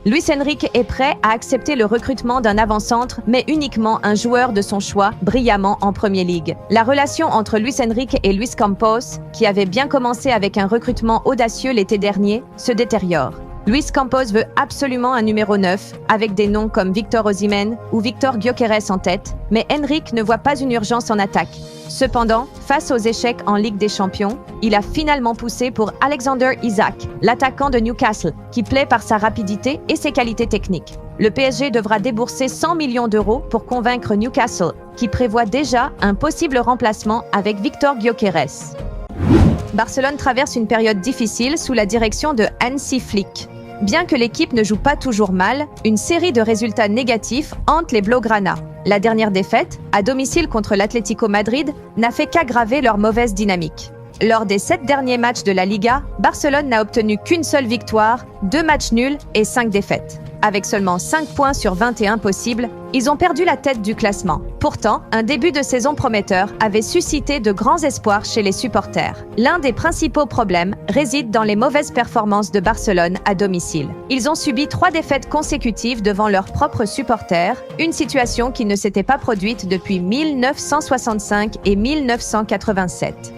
Luis Enrique est prêt à accepter le recrutement d'un avant-centre, mais uniquement un joueur de son choix, brillamment en Premier League. La relation entre Luis Enrique et Luis Campos, qui avait bien commencé avec un recrutement audacieux l'été dernier, se détériore. Luis Campos veut absolument un numéro 9, avec des noms comme Victor Osimhen ou Victor Gyökeres en tête, mais Enrique ne voit pas une urgence en attaque. Cependant, face aux échecs en Ligue des Champions, il a finalement poussé pour Alexander Isak, l'attaquant de Newcastle, qui plaît par sa rapidité et ses qualités techniques. Le PSG devra débourser 100 millions d'euros pour convaincre Newcastle, qui prévoit déjà un possible remplacement avec Victor Gyökeres. Barcelone traverse une période difficile sous la direction de Hansi Flick. Bien que l'équipe ne joue pas toujours mal, une série de résultats négatifs hante les Blaugrana. La dernière défaite, à domicile contre l'Atlético Madrid, n'a fait qu'aggraver leur mauvaise dynamique. Lors des 7 derniers matchs de la Liga, Barcelone n'a obtenu qu'une seule victoire, 2 matchs nuls et 5 défaites. Avec seulement 5 points sur 21 possibles, ils ont perdu la tête du classement. Pourtant, un début de saison prometteur avait suscité de grands espoirs chez les supporters. L'un des principaux problèmes réside dans les mauvaises performances de Barcelone à domicile. Ils ont subi 3 défaites consécutives devant leurs propres supporters, une situation qui ne s'était pas produite depuis 1965 et 1987.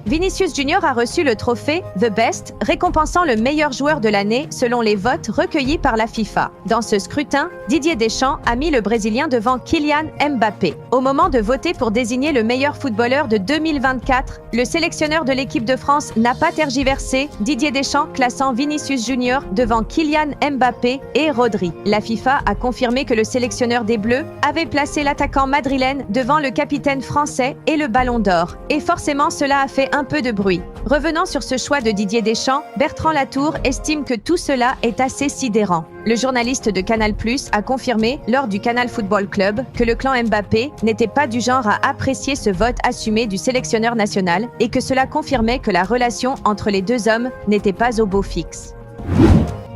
Vinicius Junior a reçu le trophée The Best, récompensant le meilleur joueur de l'année selon les votes recueillis par la FIFA. Dans ce scrutin, Didier Deschamps a mis le Brésilien devant Kylian Mbappé. Au moment de voter pour désigner le meilleur footballeur de 2024, le sélectionneur de l'équipe de France n'a pas tergiversé, Didier Deschamps classant Vinicius Junior devant Kylian Mbappé et Rodri. La FIFA a confirmé que le sélectionneur des Bleus avait placé l'attaquant madrilène devant le capitaine français et le Ballon d'Or. Et forcément, cela a fait un peu de bruit. Revenant sur ce choix de Didier Deschamps, Bertrand Latour estime que tout cela est assez sidérant. Le journaliste de Canal+ a confirmé, lors du Canal Football Club, que le clan Mbappé n'était pas du genre à apprécier ce vote assumé du sélectionneur national et que cela confirmait que la relation entre les deux hommes n'était pas au beau fixe.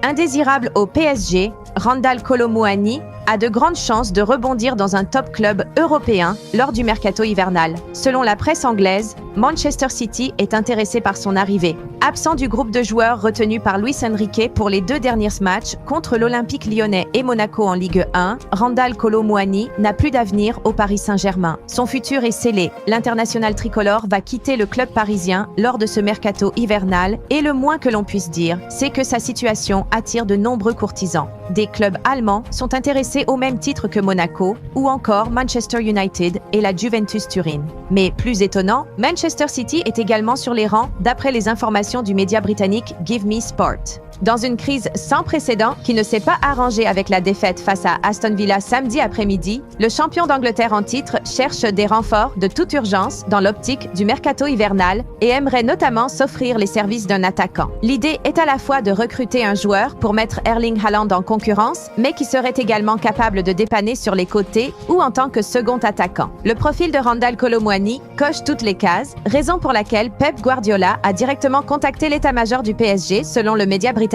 Indésirable au PSG, Randal Kolo Muani a de grandes chances de rebondir dans un top club européen lors du mercato hivernal. Selon la presse anglaise, Manchester City est intéressé par son arrivée. Absent du groupe de joueurs retenu par Luis Enrique pour les 2 derniers matchs contre l'Olympique lyonnais et Monaco en Ligue 1, Randal Kolo Muani n'a plus d'avenir au Paris Saint-Germain. Son futur est scellé. L'international tricolore va quitter le club parisien lors de ce mercato hivernal et le moins que l'on puisse dire, c'est que sa situation attire de nombreux courtisans. Des clubs allemands sont intéressés au même titre que Monaco ou encore Manchester United et la Juventus Turin. Mais plus étonnant, Manchester City est également sur les rangs d'après les informations du média britannique Give Me Sport. Dans une crise sans précédent qui ne s'est pas arrangée avec la défaite face à Aston Villa samedi après-midi, le champion d'Angleterre en titre cherche des renforts de toute urgence dans l'optique du mercato hivernal et aimerait notamment s'offrir les services d'un attaquant. L'idée est à la fois de recruter un joueur pour mettre Erling Haaland en concurrence, mais qui serait également capable de dépanner sur les côtés ou en tant que second attaquant. Le profil de Randal Kolo Muani coche toutes les cases, raison pour laquelle Pep Guardiola a directement contacté l'état-major du PSG selon le média britannique.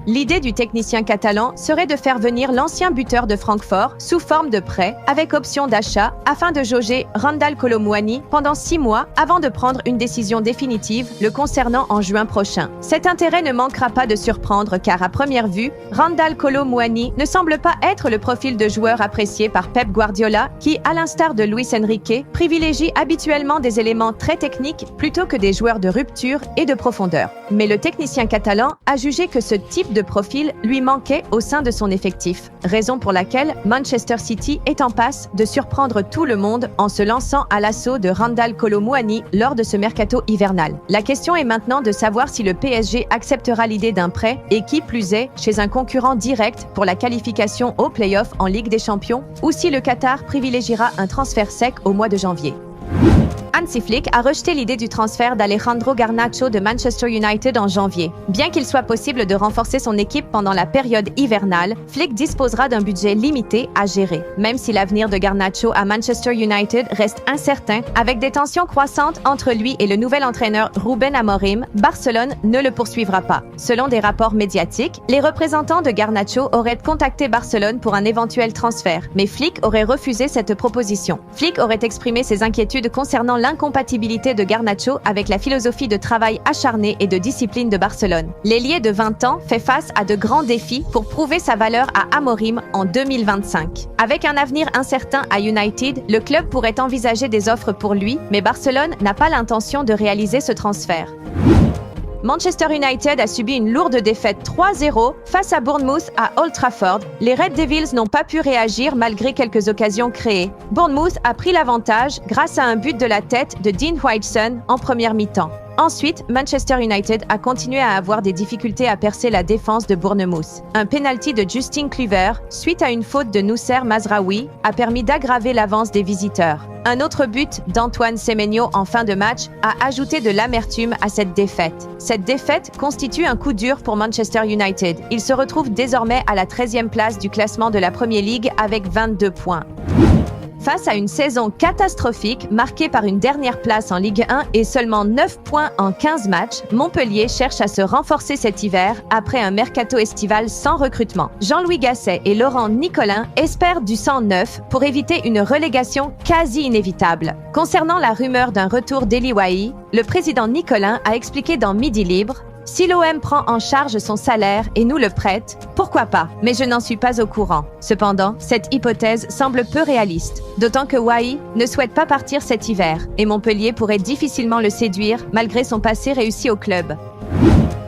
L'idée du technicien catalan serait de faire venir l'ancien buteur de Francfort sous forme de prêt avec option d'achat afin de jauger Randal Kolo Muani pendant 6 mois avant de prendre une décision définitive le concernant en juin prochain. Cet intérêt ne manquera pas de surprendre car à première vue, Randal Kolo Muani ne semble pas être le profil de joueur apprécié par Pep Guardiola qui, à l'instar de Luis Enrique, privilégie habituellement des éléments très techniques plutôt que des joueurs de rupture et de profondeur. Mais le technicien catalan a jugé que ce type de profil lui manquait au sein de son effectif, raison pour laquelle Manchester City est en passe de surprendre tout le monde en se lançant à l'assaut de Randal Kolo Muani lors de ce mercato hivernal. La question est maintenant de savoir si le PSG acceptera l'idée d'un prêt et qui plus est chez un concurrent direct pour la qualification aux play-offs en Ligue des Champions ou si le Qatar privilégiera un transfert sec au mois de janvier. Hansi Flick a rejeté l'idée du transfert d'Alejandro Garnacho de Manchester United en janvier. Bien qu'il soit possible de renforcer son équipe pendant la période hivernale, Flick disposera d'un budget limité à gérer. Même si l'avenir de Garnacho à Manchester United reste incertain, avec des tensions croissantes entre lui et le nouvel entraîneur Ruben Amorim, Barcelone ne le poursuivra pas. Selon des rapports médiatiques, les représentants de Garnacho auraient contacté Barcelone pour un éventuel transfert, mais Flick aurait refusé cette proposition. Flick aurait exprimé ses inquiétudes concernant l'incompatibilité de Garnacho avec la philosophie de travail acharné et de discipline de Barcelone. L'ailier de 20 ans fait face à de grands défis pour prouver sa valeur à Amorim en 2025. Avec un avenir incertain à United, le club pourrait envisager des offres pour lui, mais Barcelone n'a pas l'intention de réaliser ce transfert. Manchester United a subi une lourde défaite 3-0 face à Bournemouth à Old Trafford. Les Red Devils n'ont pas pu réagir malgré quelques occasions créées. Bournemouth a pris l'avantage grâce à un but de la tête de Dean Huijsen en première mi-temps. Ensuite, Manchester United a continué à avoir des difficultés à percer la défense de Bournemouth. Un penalty de Justin Kluivert, suite à une faute de Noussair Mazraoui, a permis d'aggraver l'avance des visiteurs. Un autre but d'Antoine Semenyo en fin de match a ajouté de l'amertume à cette défaite. Cette défaite constitue un coup dur pour Manchester United. Il se retrouve désormais à la 13e place du classement de la Premier League avec 22 points. Face à une saison catastrophique marquée par une dernière place en Ligue 1 et seulement 9 points en 15 matchs, Montpellier cherche à se renforcer cet hiver après un mercato estival sans recrutement. Jean-Louis Gasset et Laurent Nicolin espèrent du sang neuf pour éviter une relégation quasi inévitable. Concernant la rumeur d'un retour d'Eli Wahi, le président Nicolin a expliqué dans Midi Libre: si l'OM prend en charge son salaire et nous le prête, pourquoi pas? Mais je n'en suis pas au courant. Cependant, cette hypothèse semble peu réaliste, d'autant que Wahi ne souhaite pas partir cet hiver, et Montpellier pourrait difficilement le séduire malgré son passé réussi au club.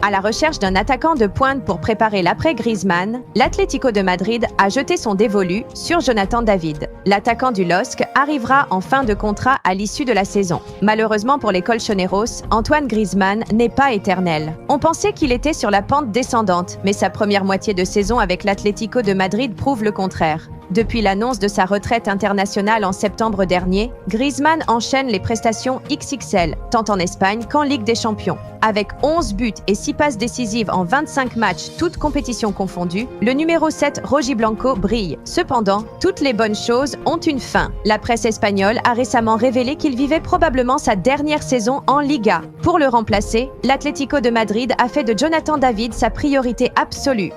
À la recherche d'un attaquant de pointe pour préparer l'après-Griezmann, l'Atlético de Madrid a jeté son dévolu sur Jonathan David. L'attaquant du LOSC arrivera en fin de contrat à l'issue de la saison. Malheureusement pour les Colchoneros, Antoine Griezmann n'est pas éternel. On pensait qu'il était sur la pente descendante, mais sa première moitié de saison avec l'Atlético de Madrid prouve le contraire. Depuis l'annonce de sa retraite internationale en septembre dernier, Griezmann enchaîne les prestations XXL, tant en Espagne qu'en Ligue des Champions. Avec 11 buts et 6 passes décisives en 25 matchs, toutes compétitions confondues, le numéro 7 Rojiblanco brille. Cependant, toutes les bonnes choses ont une fin. La presse espagnole a récemment révélé qu'il vivait probablement sa dernière saison en Liga. Pour le remplacer, l'Atlético de Madrid a fait de Jonathan David sa priorité absolue.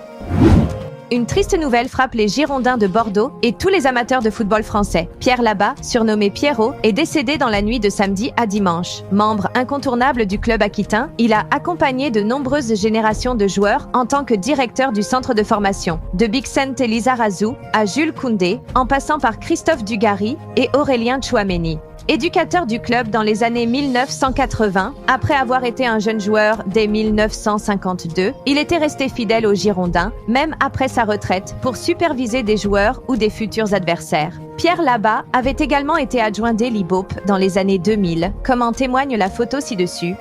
Une triste nouvelle frappe les Girondins de Bordeaux et tous les amateurs de football français. Pierre Labat, surnommé Pierrot, est décédé dans la nuit de samedi à dimanche. Membre incontournable du club aquitain, il a accompagné de nombreuses générations de joueurs en tant que directeur du centre de formation. De Bixente Lizarazu à Jules Koundé, en passant par Christophe Dugarry et Aurélien Tchouaméni. Éducateur du club dans les années 1980, après avoir été un jeune joueur dès 1952, il était resté fidèle aux Girondins, même après sa retraite, pour superviser des joueurs ou des futurs adversaires. Pierre Labat avait également été adjoint d'Elie Baup dans les années 2000, comme en témoigne la photo ci-dessus.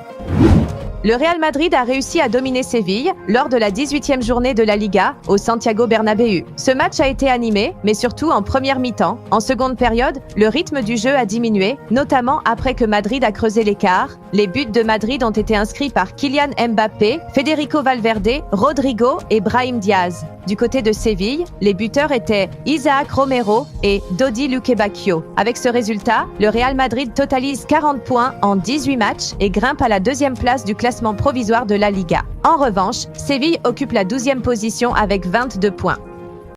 Le Real Madrid a réussi à dominer Séville lors de la 18e journée de la Liga au Santiago Bernabéu. Ce match a été animé, mais surtout en première mi-temps. En seconde période, le rythme du jeu a diminué, notamment après que Madrid a creusé l'écart. Les buts de Madrid ont été inscrits par Kylian Mbappé, Federico Valverde, Rodrigo et Brahim Diaz. Du côté de Séville, les buteurs étaient Isaac Romero et Dodi Lukebakio. Avec ce résultat, le Real Madrid totalise 40 points en 18 matchs et grimpe à la 2e place du classement provisoire de la Liga. En revanche, Séville occupe la 12e position avec 22 points.